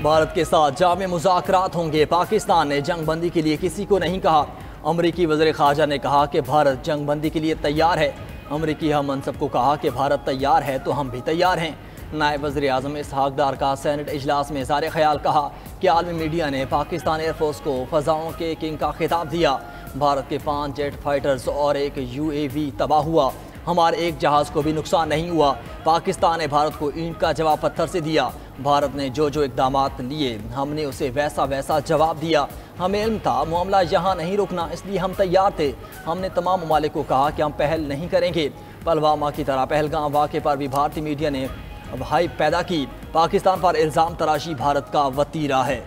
भारत के साथ जामे मुज़ाकरात होंगे। पाकिस्तान ने जंग बंदी के लिए किसी को नहीं कहा। अमरीकी वज़ीर ख़ारजा ने कहा कि भारत जंग बंदी के लिए तैयार है। अमरीकी हम मनसब को कहा कि भारत तैयार है तो हम भी तैयार हैं। नायब वज़ीर आज़म इसहाक़ डार का सेनेट इजलास में इज़हार ख़याल कहा कि आलमी मीडिया ने पाकिस्तान एयरफोर्स को फ़ज़ाओं के किंग का खिताब दिया। भारत के 5 जेट फाइटर्स और एक UAV तबाह हुआ। हमारे एक जहाज़ को भी नुकसान नहीं हुआ। पाकिस्तान ने भारत को ईंट का जवाब पत्थर से दिया। भारत ने जो जो इक़दामात लिए हमने उसे वैसा वैसा जवाब दिया। हमें इल्म था मामला यहाँ नहीं रुकना, इसलिए हम तैयार थे। हमने तमाम ममालिक को कहा कि हम पहल नहीं करेंगे। पुलवामा की तरह पहलगाम वाक़े पर भी भारतीय मीडिया ने हाइप पैदा की। पाकिस्तान पर इल्ज़ाम तराशी भारत का वतीरा है।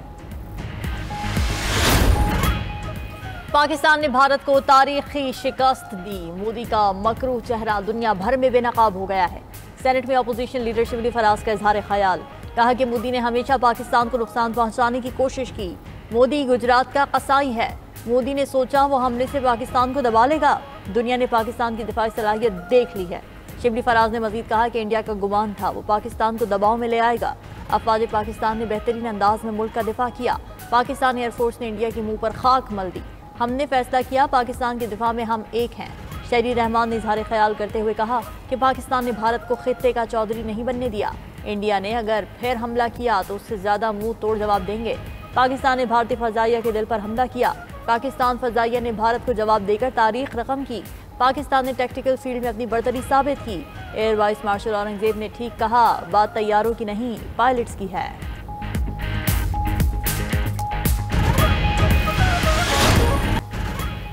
पाकिस्तान ने भारत को तारीखी शिकस्त दी। मोदी का मकरूह चेहरा दुनिया भर में बेनकाब हो गया है। सेनेट में अपोजिशन लीडर शिबली फराज का इजहार ख्याल, कहा कि मोदी ने हमेशा पाकिस्तान को नुकसान पहुंचाने की कोशिश की। मोदी गुजरात का कसाई है। मोदी ने सोचा वो हमले से पाकिस्तान को दबा लेगा। दुनिया ने पाकिस्तान की दिफाई सलाहियत देख ली है। शिबली फराज ने मजीद कहा कि इंडिया का गुमान था वो पाकिस्तान को दबाव में ले आएगा। अफवाज पाकिस्तान ने बेहतरीन अंदाज में मुल्क का दिफा किया। पाकिस्तान एयरफोर्स ने इंडिया के मुंह पर खाक मल दी। हमने फैसला किया पाकिस्तान के दिफा में हम एक हैं। शहरी रहमान ने इजहार ख्याल करते हुए कहा कि पाकिस्तान ने भारत को खित्ते का चौधरी नहीं बनने दिया। इंडिया ने अगर फिर हमला किया तो उससे ज़्यादा मुंह तोड़ जवाब देंगे। पाकिस्तान ने भारतीय फ़ज़ाइया के दिल पर हमला किया। पाकिस्तान फ़ज़ाइया ने भारत को जवाब देकर तारीख रकम की। पाकिस्तान ने टैक्टिकल फील्ड में अपनी बर्तरी साबित की। एयर वाइस मार्शल औरंगजेब ने ठीक कहा, बात तैयारों की नहीं पायलट्स की है।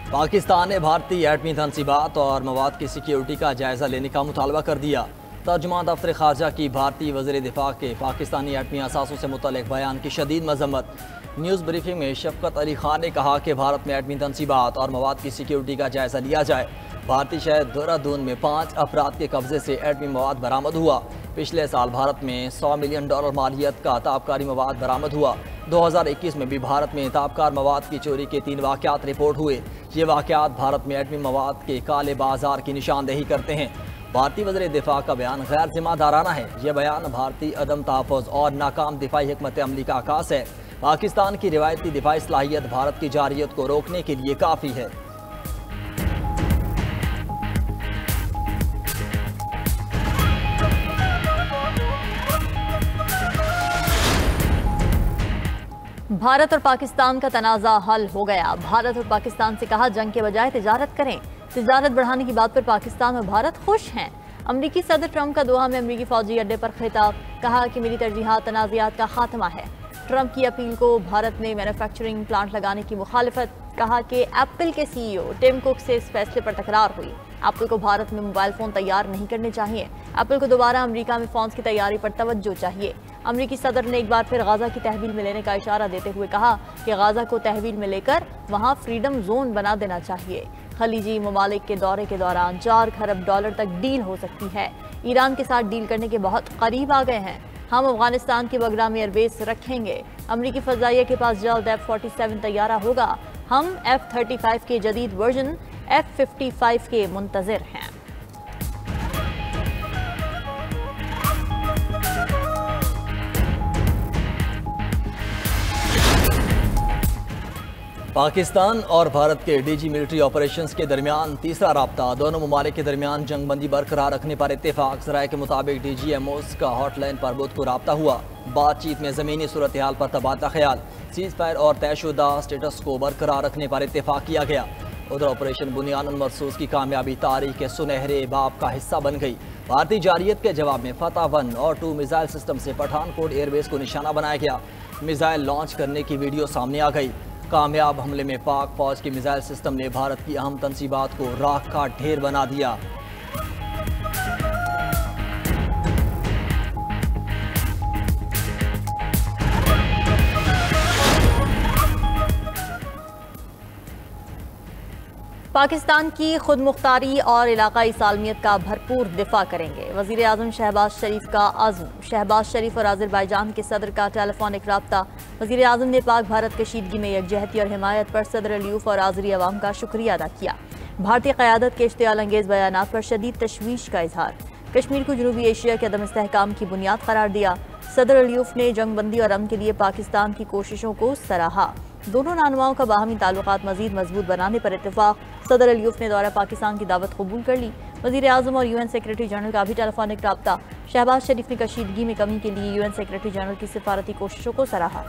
पाकिस्तान ने भारतीय एटमी तनसीबात और मवाद की सिक्योरिटी का जायज़ा लेने का मुतालबा कर दिया। तर्जुमान दफ्तर ख़ारजा की भारतीय वज़ीर दिफा के पाकिस्तानी एटमी असासों से मुतल्लिक़ बयान की शदीद मज़म्मत। न्यूज़ ब्रीफिंग में शफ़क़त अली ख़ान ने कहा कि भारत में एटमी तनसीबात और मवाद की सिक्योरिटी का जायज़ा लिया जाए। भारतीय शहर देहरादून में 5 अफराद के कब्जे से एटमी मवाद बरामद हुआ। पिछले साल भारत में $100 मिलियन मालियत का ताबकारी मवाद बरामद हुआ। 2021 में भी भारत में ताबकार मवाद की चोरी के 3 वाक़यात रिपोर्ट हुए। ये वाक़यात भारत में एटमी मवाद के काले बाजार की निशानदेही करते हैं। भारतीय वज़ीर दिफा का बयान गैर ज़िम्मेदाराना है। यह बयान भारतीय अदम तहफ़्फ़ुज़ और नाकाम दिफाई हिकमत अमली का आकाश है। पाकिस्तान की रिवायती दिफाई सलाहियत भारत की जारियत को रोकने के लिए काफ़ी है। भारत और पाकिस्तान का तनाज़ा हल हो गया। भारत और पाकिस्तान से कहा जंग के बजाय तिजारत करें। तिजारत बढ़ाने की बात पर पाकिस्तान और भारत खुश हैं। अमरीकी सदर ट्रंप का दोहा में अमरीकी फौजी अड्डे पर खिताब, कहा कि मेरी तरजीहात तनाज़ात का खात्मा है। ट्रंप की अपील को भारत में मैन्युफैक्चरिंग प्लांट लगाने की मुखालिफत, कहा कि एप्पल के CEO टिम कुक से इस फैसले पर तकरार हुई। एप्पल को भारत में मोबाइल फ़ोन तैयार नहीं करने चाहिए। एप्पल को दोबारा अमेरिका में फ़ोन्स की तैयारी पर तवज्जो चाहिए। अमरीकी सदर ने एक बार फिर गाज़ा की तहवील में लेने का इशारा देते हुए कहा कि गाज़ा को तहवील में लेकर वहाँ फ्रीडम जोन बना देना चाहिए। खलीजी ममालिक के दौरे के दौरान $4 खरब तक डील हो सकती है। ईरान के साथ डील करने के बहुत करीब आ गए हैं। हम अफगानिस्तान की बगराम एयरबेस रखेंगे। अमरीकी फ़ज़ाइया के पास जल्द F-47 तैयारा होगा। हम F-35 के जदीद वर्जन F-55 के मुंतज़िर हैं। पाकिस्तान और भारत के DG मिलिट्री ऑपरेशंस के दरमियान तीसरा राब्ता। दोनों ममालिक के दरमियान जंगबंदी बरकरार रखने पर इत्तेफाक। ज़राए के मुताबिक DGMOs का हॉटलाइन पर बुध को राब्ता हुआ। बातचीत में ज़मीनी सूरत हाल पर तबादला ख्याल, सीज़ फायर और तयशुदा स्टेटस को बरकरार रखने पर इत्तेफाक किया गया। उधर ऑपरेशन बुनियान मरसूस की कामयाबी तारीख के सुनहरे बाब का हिस्सा बन गई। भारतीय जारियत के जवाब में फतह 1 और 2 मिसाइल सिस्टम से पठानकोट एयरबेस को निशाना बनाया गया। मिसाइल लॉन्च करने की वीडियो सामने आ गई। कामयाब हमले में पाक फौज की मिसाइल सिस्टम ने भारत की अहम तनसीबात को राख का ढेर बना दिया। पाकिस्तान की खुद मुख्तारी और इलाकाई सालमियत का भरपूर दिफा करेंगे। वज़ीर आज़म शहबाज शरीफ का आज़म। शहबाज शरीफ और आज़रबाईजान के सदर का टेलीफोनिक राब्ता। वज़ीर आज़म ने पाक भारत कशीदगी में यकजहती और हिमायत पर सदर अलियूफ और आज़री अवाम का शुक्रिया अदा किया। भारतीय क़यादत के इश्तियाल अंगेज़ बयानात पर शदीद तशवीश का इजहार। कश्मीर को जनूबी एशिया के अदम इस्तेहकाम की बुनियाद करार दिया। सदर अलियूफ ने जंगबंदी और अमन के लिए पाकिस्तान की कोशिशों को सराहा। दोनों रहनुमाओं का बाहमी ताल्लुकात मजीद मजबूत बनाने पर इत्तेफाक। सदर अलियूफ ने दौरा पाकिस्तान की दावत कबूल कर ली। वज़ीर आज़म और UN सेक्रेटरी जनरल का भी टेलीफोनिक रब्ता। शहबाज शरीफ ने कशीदगी में कमी के लिए UN सेक्रेटरी जनरल की सिफारती कोशिशों को सराहा।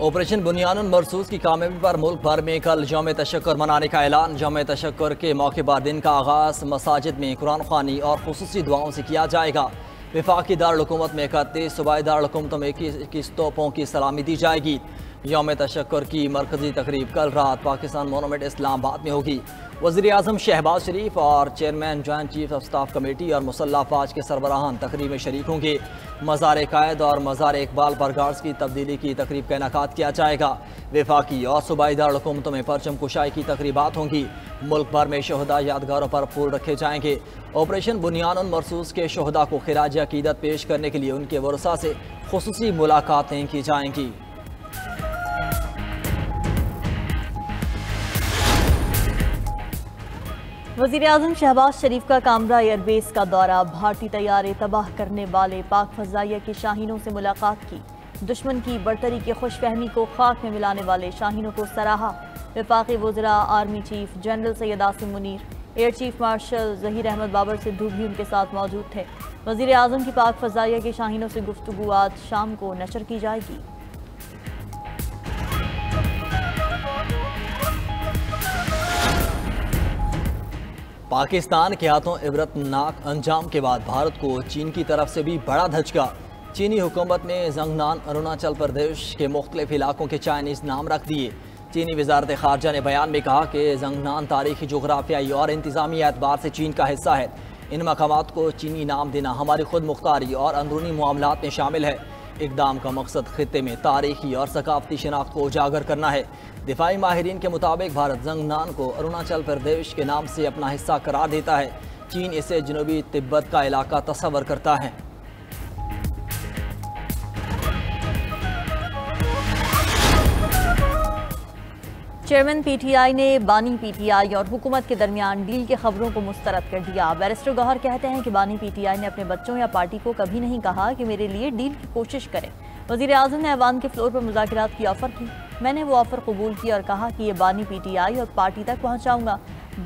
ऑपरेशन बुनियानुन मरसूस की कामयाबी पर मुल्क भर में कल यौम तशक्कुर मनाने का ऐलान। यौम तशक्कुर के मौके पर दिन का आगाज़ मसाजिद में कुरान ख़्वानी और खुसूसी दुआओं से किया जाएगा। वफाकी दारुल-हुकूमत में 31, सूबाई दारुल-हुकूमतों में 21 तोपों की सलामी दी जाएगी। यौम तशक्कुर की मरकजी तकरीब कल रात पाकिस्तान मोनूमेंट इस्लामाबाद में होगी। वज़ीर आज़म शहबाज शरीफ और chairman joint chief of staff committee और मुसल्लह फ़ौज के सरबराहान तकरीब में शरीक होंगे। मज़ार कायद और मज़ार इकबाल पर गार्ड्स की तब्दीली की तकरीब का इनेकाद किया जाएगा। वफाकी और सूबाई दारुल-हुकूमतों में परचम कुशाई की तकरीबात होंगी। मुल्क भर में शहदा यादगारों पर फूल रखे जाएंगे। ऑपरेशन बुनियानुन मरसूस के शहदा को खिराज अकीदत पेश करने के लिए उनके वरसा से खुसूसी मुलाकातें की जाएंगी। वज़ीर आज़म शहबाज शरीफ का कामरा एयरबेस का दौरा। भारतीय तैयारे तबाह करने वाले पाक फज़ाइया के शाहीनों से मुलाकात की। दुश्मन की बरतरी की खुशफहमी को खाक में मिलाने वाले शाहीनों को सराहा। वफाकी वज़रा army chief general Syed Asim Munir, air chief marshal Zaheer Ahmed Babar Sidhu भी उनके साथ मौजूद थे। वज़ीर आज़म की पाक फज़ाइया के शाहीनों से गुफ्तगू आज शाम को नशर की जाएगी। पाकिस्तान के हाथों इबरतनाक अंजाम के बाद भारत को चीन की तरफ से भी बड़ा धचका। चीनी हुकूमत ने जंगनान अरुणाचल प्रदेश के मुख्तलिफ इलाकों के चाइनीज़ नाम रख दिए। चीनी वजारत खारजा ने बयान में कहा कि जंगनान तारीखी जोग्राफियाई और इंतज़ामी एतबार से चीन का हिस्सा है। इन मकामात को चीनी नाम देना हमारी खुद मुख्तारी और अंदरूनी मामलात में शामिल है। इक़दाम का मकसद खित्ते में तारीखी और सकाफती शनाख्त को उजागर करना है। दिफाई माहिरीन के मुताबिक भारत जंगनान को अरुणाचल प्रदेश के नाम से अपना हिस्सा करार देता है। चीन इसे जनूबी तिब्बत का इलाका तस्वर करता है। चेयरमैन PTI ने बानी PTI और हुकूमत के दरमियान डील की खबरों को मुस्तरद कर दिया। बैरिस्टर गौहर कहते हैं कि बानी PTI ने अपने बच्चों या पार्टी को कभी नहीं कहा कि मेरे लिए डील की कोशिश करें। वज़ीर आज़म ने ऐवान के फ्लोर पर मुज़ाकरात की ऑफ़र की। मैंने वो ऑफ़र कबूल की और कहा कि ये बानी PTI और पार्टी तक पहुँचाऊँगा।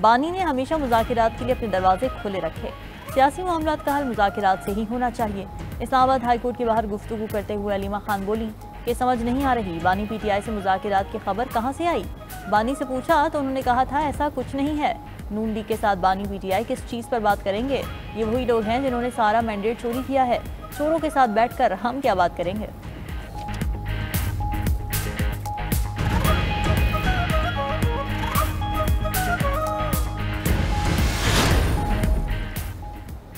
बानी ने हमेशा मुज़ाकरात के लिए अपने दरवाजे खुले रखे। सियासी मामलात का हल मुज़ाकरात से ही होना चाहिए। इस्लामाबाद हाई कोर्ट के बाहर गुफ्तगू करते हुए अलीमा खान बोली कि समझ नहीं आ रही बानी PTI से मुज़ाकरात की खबर कहाँ से आई। बानी से पूछा तो उन्होंने कहा था ऐसा कुछ नहीं है। नून लीग के साथ बानी PTI किस चीज़ पर बात करेंगे? ये वही लोग हैं जिन्होंने सारा मैंडेट चोरी किया है। चोरों के साथ बैठकर हम क्या बात करेंगे?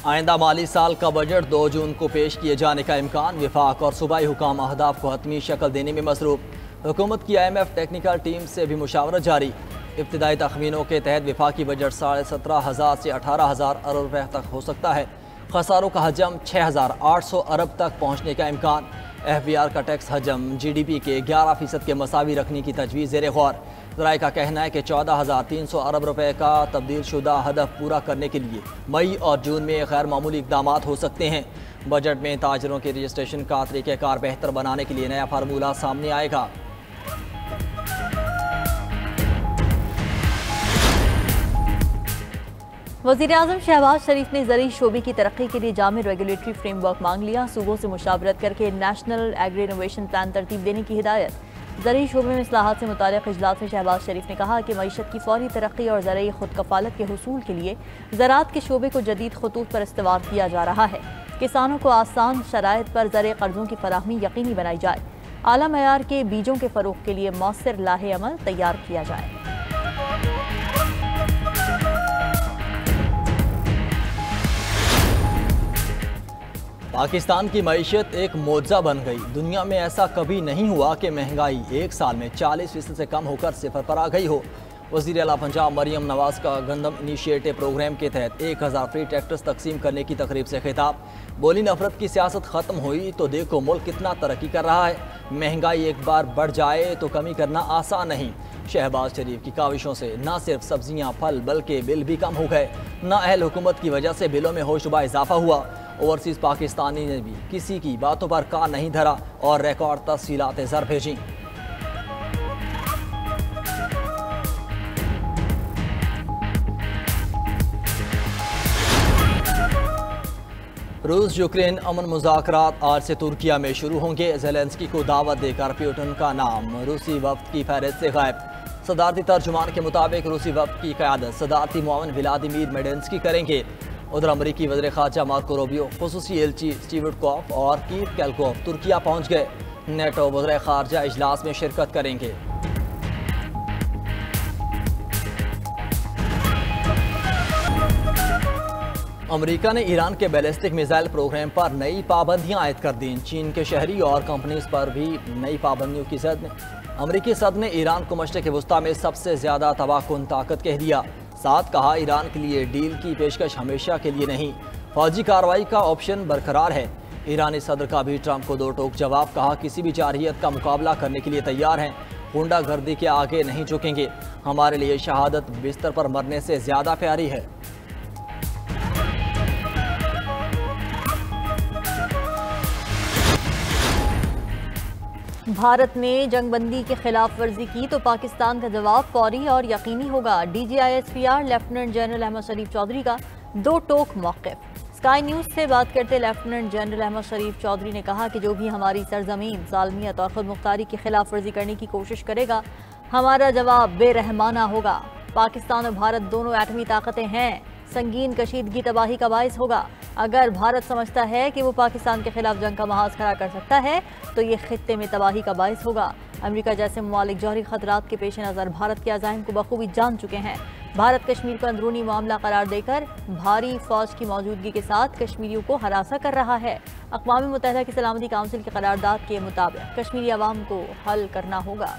आइंदा माली साल का बजट 2 जून को पेश किए जाने का इम्कान। वफाक और सूबाई हुकाम अहदाफ को हतमी शक्ल देने में मसरूफ। हुकूमत की IMF टेक्निकल टीम से भी मुशावरत जारी। इब्तिदाई तखमीनों के तहत वफाकी बजट 17,500 से 18,000 अरब रुपये तक हो सकता है। खसारों का हजम 6,800 अरब तक पहुँचने का इम्कान। FBR का टैक्स हजम GDP के 11% के मसावी रखने की तजवीज़ ज़ेर गौर। ज़राए का कहना है कि 14,300 अरब रुपए का तब्दील शुदा हदफ पूरा करने के लिए मई और जून में गैर मामूली इक़दाम हो सकते हैं। बजट में ताजरों के रजिस्ट्रेशन का तरीक़ाकार बेहतर बनाने के लिए नया फार्मूला सामने आएगा। वज़ीर आज़म शहबाज शरीफ ने ज़रूरी शोबे की तरक्की के लिए जामे रेगुलेटरी फ्रेमवर्क मांग लिया। सूबों से मुशावरत करके नेशनल एग्री इनोवेशन प्लान तरतीब देने की हिदायत। ज़रूरी शोबे में इस्लाहात से मुताल्लिक़ इजलास में शहबाज शरीफ ने कहा कि मईशत की फौरी तरक्की और ज़रूरी खुद कफ़ालत के हुसूल के लिए ज़राअत के शोबे को जदीद खतूत पर इस्तेमाल किया जा रहा है। किसानों को आसान शराइत पर ज़रूरी कर्ज़ों की फराहमी यकीनी बनाई जाए। आला मयार के बीजों के फ़रोग़ के लिए मौसर लाहे अमल तैयार किया जाए। पाकिस्तान की मईशत एक मोज़ा बन गई। दुनिया में ऐसा कभी नहीं हुआ कि महंगाई एक साल में 40% से कम होकर 0 पर आ गई हो। वज़ीर आला पंजाब मरियम नवाज का गंदम इनिशिएटिव प्रोग्राम के तहत 1000 फ्री ट्रैक्टर्स तकसीम करने की तकरीब से खिताब। बोली नफरत की सियासत ख़त्म हुई तो देखो मुल्क कितना तरक्की कर रहा है। महंगाई एक बार बढ़ जाए तो कमी करना आसान नहीं। शहबाज शरीफ की काविशों से न सिर्फ सब्जियां फल बल्कि बिल भी कम हो गए। नाअहल हुकूमत की वजह से बिलों में होशरुबा इजाफा हुआ। ओवरसीज़ पाकिस्तानी ने भी किसी की बातों पर कान नहीं धरा और रिकॉर्ड तफसीलात ज़र भेजी। रूस यूक्रेन अमन मुज़ाकरात आज से तुर्किया में शुरू होंगे। ज़ेलेंस्की को दावत देकर पुतिन का नाम रूसी वफ्द की फहरिस्त से गायब। सदारती तर्जुमान के मुताबिक रूसी वफ्द की क़यादत सदारती मुआवन व्लादिमीर मेडेंस्की करेंगे। उधर अमरीकी वज़ीर ख़ारजा मार्को रूबियो, खुसूसी एलची स्टीव विटकॉफ और कीव केल्कोफ तुर्किया पहुँच गए। नेटो वज़ीर ख़ारजा इजलास में शिरकत करेंगे। अमेरिका ने ईरान के बैलिस्टिक मिसाइल प्रोग्राम पर नई पाबंदियां आयद कर दी। चीन के शहरी और कंपनीज पर भी नई पाबंदियों की जद में अमेरिकी सदर ने ईरान को मशरिक़ वस्ता में सबसे ज़्यादा तबाहकुन ताकत कह दिया। साथ कहा ईरान के लिए डील की पेशकश हमेशा के लिए नहीं, फौजी कार्रवाई का ऑप्शन बरकरार है। ईरानी सदर का भी ट्रंप को दो टोक जवाब। कहा किसी भी जारहियत का मुकाबला करने के लिए तैयार हैं, गुंडागर्दी के आगे नहीं झुकेंगे। हमारे लिए शहादत बिस्तर पर मरने से ज़्यादा प्यारी है। भारत ने जंगबंदी की खिलाफ वर्जी की तो पाकिस्तान का जवाब फौरी और यकीनी होगा। DGISPR लेफ्टिनेंट जनरल अहमद शरीफ चौधरी का दो टोक मौक़िफ़। स्काई न्यूज़ से बात करते लेफ्टिनेंट जनरल अहमद शरीफ चौधरी ने कहा कि जो भी हमारी सरजमीन, सालमियत और खुद मुख्तारी की खिलाफ वर्जी करने की कोशिश करेगा, हमारा जवाब बेरहमाना होगा। पाकिस्तान और भारत दोनों एटमी ताकतें हैं, संगीन कशीदगी तबाही का बायस होगा। अगर भारत समझता है कि वो पाकिस्तान के खिलाफ जंग का महाज खड़ा कर सकता है तो ये खित्ते में तबाही का बायस होगा। अमेरिका जैसे ममालिक जौहरी खतरात के पेश नज़र भारत के अज़ाइम को बखूबी जान चुके हैं। भारत कश्मीर को अंदरूनी मामला करार देकर भारी फौज की मौजूदगी के साथ कश्मीरियों को हरासा कर रहा है। अक़वाम मुत्तहिदा की सलामती काउंसिल की करारदाद के मुताबिक कश्मीरी अवाम को हल करना होगा।